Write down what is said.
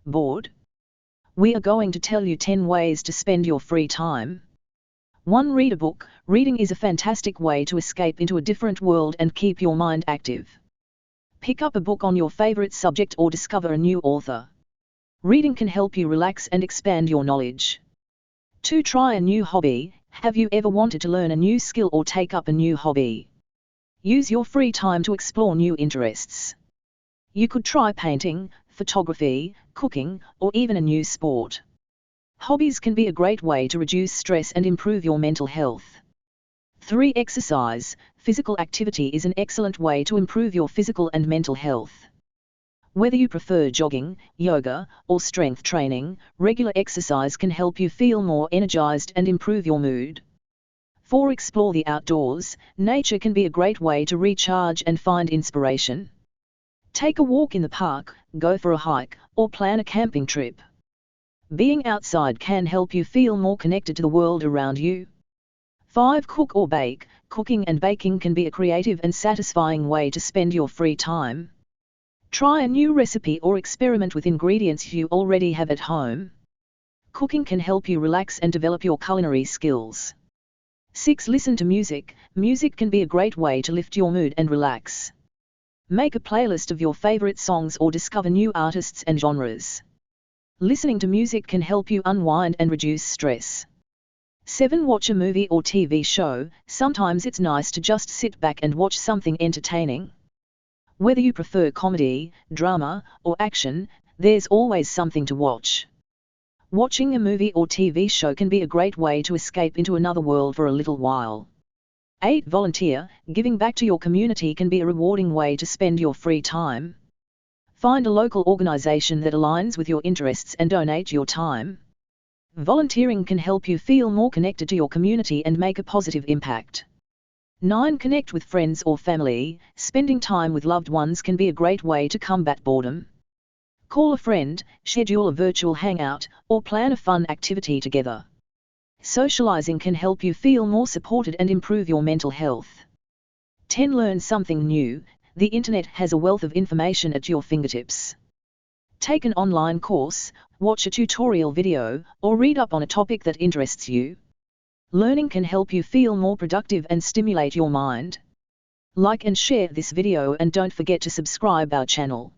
Bored? We are going to tell you 10 ways to spend your free time. 1. Read a book. Reading is a fantastic way to escape into a different world and keep your mind active. Pick up a book on your favorite subject or discover a new author. Reading can help you relax and expand your knowledge. 2. Try a new hobby. Have you ever wanted to learn a new skill or take up a new hobby? Use your free time to explore new interests. You could try painting, photography, cooking, or even a new sport. Hobbies can be a great way to reduce stress and improve your mental health. 3. Exercise. Physical activity is an excellent way to improve your physical and mental health. Whether you prefer jogging, yoga, or strength training, regular exercise can help you feel more energized and improve your mood. 4. Explore the outdoors. Nature can be a great way to recharge and find inspiration. Take a walk in the park, go for a hike, or plan a camping trip. Being outside can help you feel more connected to the world around you. 5. Cook or bake. Cooking and baking can be a creative and satisfying way to spend your free time. Try a new recipe or experiment with ingredients you already have at home. Cooking can help you relax and develop your culinary skills. 6. Listen to music. Music can be a great way to lift your mood and relax. Make a playlist of your favorite songs or discover new artists and genres. Listening to music can help you unwind and reduce stress. 7. Watch a movie or TV show. Sometimes it's nice to just sit back and watch something entertaining. Whether you prefer comedy, drama, or action, there's always something to watch. Watching a movie or TV show can be a great way to escape into another world for a little while. 8. Volunteer. Giving back to your community can be a rewarding way to spend your free time. Find a local organization that aligns with your interests and donate your time. Volunteering can help you feel more connected to your community and make a positive impact. 9. Connect with friends or family. Spending time with loved ones can be a great way to combat boredom. Call a friend, schedule a virtual hangout, or plan a fun activity together. Socializing can help you feel more supported and improve your mental health. 10. Learn something new. The internet has a wealth of information at your fingertips. Take an online course, watch a tutorial video, or read up on a topic that interests you. Learning can help you feel more productive and stimulate your mind. Like and share this video and don't forget to subscribe our channel.